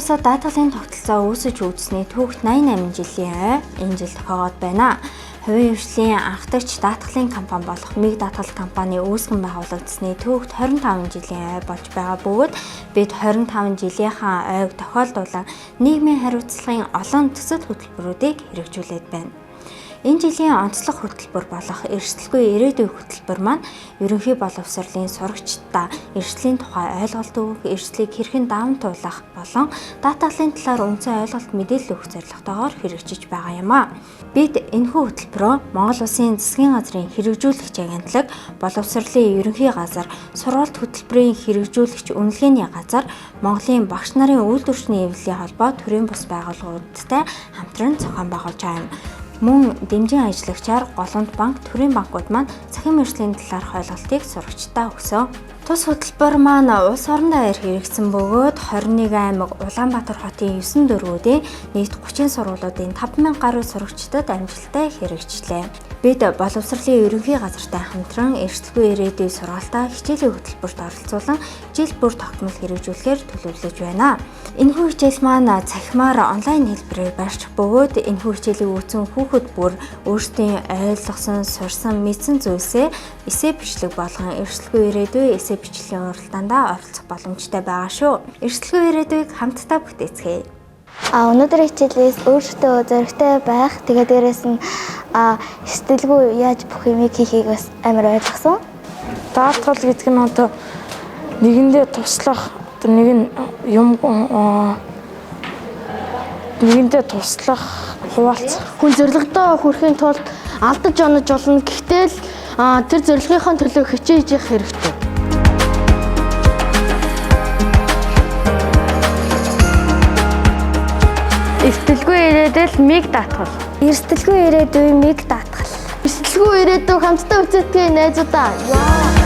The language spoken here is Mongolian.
босоод даатгалын тогтолцоо үүсэж үүдсний түүхт 88 жилийн ой энэ жил тохиогоод байна. Хувийн хвшлийн анхдагч даатгалын компани болох Миг даатгал компани үүсгэн байгуулагдсны түүхт 25 жилийн ой болж байгаа бөгөөд бид 25 жилийнхаа ойг тохиолдуулан нийгмийн хариуцлагын олон төсөл хөтөлбөрүүдийг хэрэгжүүлээд байна. Энэ жилийн онцлог хөтөлбөр болох эрсдэлгүй ирээдүйн хөтөлбөр маань ерөнхий боловсролын сурагчдаа эрсдлийн тухай ойлголт өгөх, эрсдлийг хэрхэн даван туулах болон даатгалын талаар үндсэн ойлголт мэдээлэл өгөх зорилготойгоор хэрэгжиж байгаа юм а. Бид энэхүү хөтөлбөрөө Монгол Улсын засгийн газрын хэрэгжүүлэгч агентлаг, боловсролын ерөнхий газар, сургалт хөтөлбөрийн хэрэгжүүлэгч үнэлгээний газар, Монголын багш нарын үйлдвэрчний эвлэлийн холбоо төрийн бус байгууллагуудтай хамтран зохион байгуулж байгаа юм. Мөн дэмжин ажиллагчаар Голомт банк, төрийн банкуд маань цахим эрсдлийн талаарх ойлголтыг сурагчдаа өгсөн. Тус хөтөлбөр маань улс орон даяар хэрэгжсэн бөгөөд 21 аймаг, Улаанбаатар хотын 9 дөрвүүдийн нийт 30 сургуулиудын 5000 гаруй сурагчдад амжилттай хэрэгжлээ. Бид боловсролын ерөнхий газартай хамтран эрсдэлгүй ирээдүйн сургалтаа хичээлийн хөтөлбөрт оролцуулан жил бүр тогтмол хэрэгжүүлэхээр төлөвлөж байна. Энэхүү хичээл маань цахимаар онлайн хэлбэрээр барьж бөгөөд энэхүү хичээлийг үзсэн хүүхэд бүр өөрсдийн ойлгосон, сурсан, мэдсэн зүйлсээ эссе бичлэг болгон эрсдэлгүй ирээдүй эссе бичлэгийн уралдаанд оролцох боломжтой байгаа шүү. Эрсдэлгүй ирээдүйг хамтдаа бүтээцгээе. Өнөөдөр хичээлээс өөртөө зоригтой байх, тэгээд дээрэс нь эрсдэлгүй яаж бүх юмыг хийхийг бас амар ойлгосон. Даатгал гэдэг нь одоо нэгэндээ туслах, нэг нь юм нэгэндээ туслах, хуваалцах. Хүн зорилгодоо хүрэхин тулд алдаж онож болно. Гэхдээ л тэр зорилгынхаа төлөө хичээж явах хэрэгтэй. Эрсдэлгүй ирээдүйн Миг даатгал. Эрсдэлгүй ирээдүйн Миг даатгал. Эрсдэлгүй ирээдүй хамтдаа үзэгдэх найзуудаа.